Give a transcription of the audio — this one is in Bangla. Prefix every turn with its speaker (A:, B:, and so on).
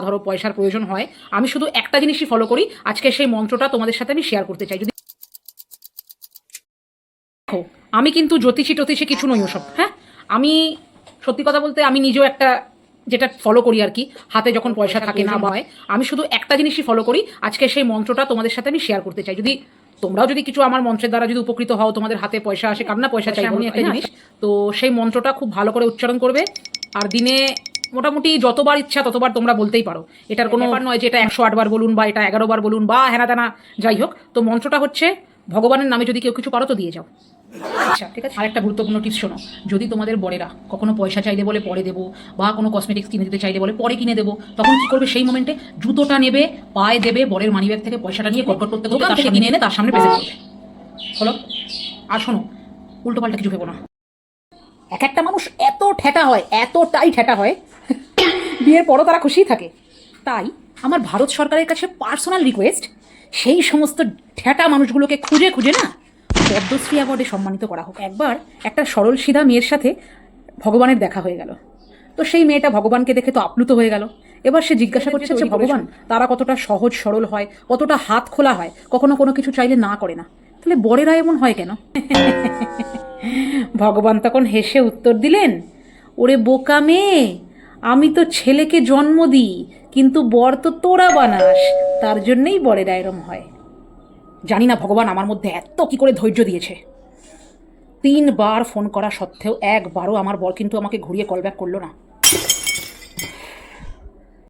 A: ধরো পয়সার প্রয়োজন হয়, আমি শুধু একটা জিনিসই ফলো করি। আজকে সেই মন্ত্রটা তোমাদের সাথে আমি শেয়ার করতে চাই। যদি দেখো, আমি কিন্তু জ্যোতিষী টতিষী কিছু নই ওসব। হ্যাঁ, আমি সত্যি কথা বলতে আমি নিজেও একটা যেটা ফলো করি আর কি, হাতে যখন পয়সা থাকে না হয়, আমি শুধু একটা জিনিসই ফলো করি। আজকে সেই মন্ত্রটা তোমাদের সাথে আমি শেয়ার করতে চাই। যদি তোমরাও যদি কিছু আমার মন্ত্রের দ্বারা যদি উপকৃত হও, তোমাদের হাতে পয়সা আসে, কার না পয়সা চাই, এমনই একটা জিনিস। তো সেই মন্ত্রটা খুব ভালো করে উচ্চারণ করবে, আর দিনে মোটামুটি যতবার ইচ্ছা ততবার তোমরা বলতেই পারো। এটার কোনো ব্যাপার নয় যে এটা 108 বার বলুন বা এটা 11 বার বলুন বা হেনা তেনা, যাই হোক। তো মন্ত্রটা হচ্ছে ভগবানের নামে যদি কেউ কিছু পারো তো দিয়ে যাও। আচ্ছা, ঠিক আছে। আরেকটা গুরুত্বপূর্ণ টিপস শোনো, যদি তোমাদের বরেরা কখনো পয়সা চাইলে বলে পরে দেবো, বা কোনো কসমেটিক্স কিনে দিতে চাইলে বলে পরে কিনে দেবো, তখন কি করবে? সেই মোমেন্টে জুতোটা নেবে, পায়ে দেবে, বরের মানিব্যাগ থেকে পয়সাটা নিয়ে কটকট করতে করতে তার কিনে এনে তার সামনে প্রেজেন্ট করবে। হলো? আর শোনো, উল্টো পাল্টা কিছু ভেবো না। এক একটা মানুষ এত ঠেটা হয়, এতটাই ঠেটা হয়, বিয়ের পরও তারা খুশিই থাকে। তাই আমার ভারত সরকারের কাছে পার্সোনাল রিকোয়েস্ট, সেই সমস্ত ঠেটা মানুষগুলোকে খুঁজে খুঁজে না পদ্মশ্রী অ্যাওয়ার্ডে সম্মানিত করা হোক। একবার একটা সরল সিধা মেয়ের সাথে ভগবানের দেখা হয়ে গেল। তো সেই মেয়েটা ভগবানকে দেখে তো আপ্লুত হয়ে গেল। এবার সে জিজ্ঞাসা করছে যে ভগবান তারা কতটা সহজ সরল হয়, কতটা হাত খোলা হয়, কখনো কোনো কিছু চাইলে না করে না, তাহলে বরেরা এমন হয় কেন? ভগবান তখন হেসে উত্তর দিলেন, ওরে বোকা মেয়ে, আমি তো ছেলেকে জন্ম দিই, কিন্তু বর তো তোরা বানাস, তার জন্যেই বরেরা এরম হয়। জানি না ভগবান আমার মধ্যে এত কি করে ধৈর্য দিয়েছে। 3 বার ফোন করা সত্ত্বেও একবারও আমার বর কিন্তু আমাকে ঘুরিয়ে কল ব্যাক করলো না।